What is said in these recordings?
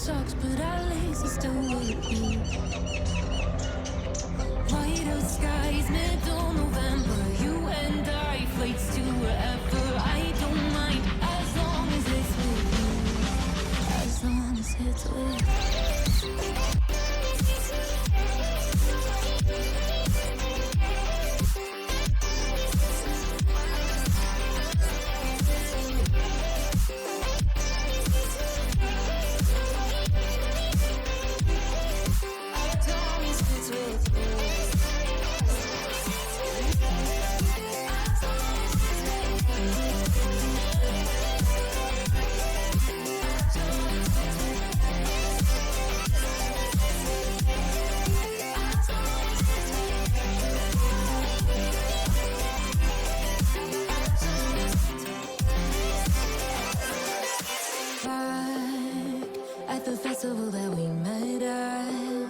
sucks, but at least it's still with you. White out skies, middle November. You and I, flights to wherever. I don't mind, as long as it's with you. As long as it's with you. At the festival that we met at,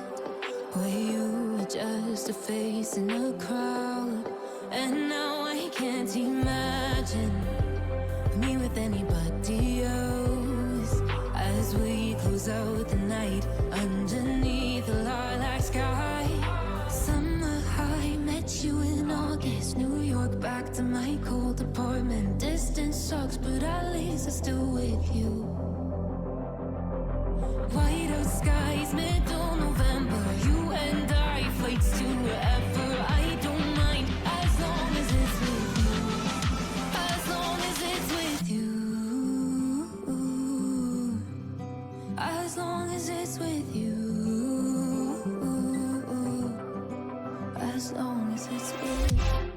where you were just a face in a crowd. And now I can't imagine me with anybody else. As we close out the night underneath the lilac sky. Summer high, met you in August. New York, back to my cold apartment. Distance sucks, but at least I'm still with you. White out skies, middle November. You and I, flights to wherever. I don't mind, as long as it's with you. As long as it's with you. As long as it's with you. As long as it's with you.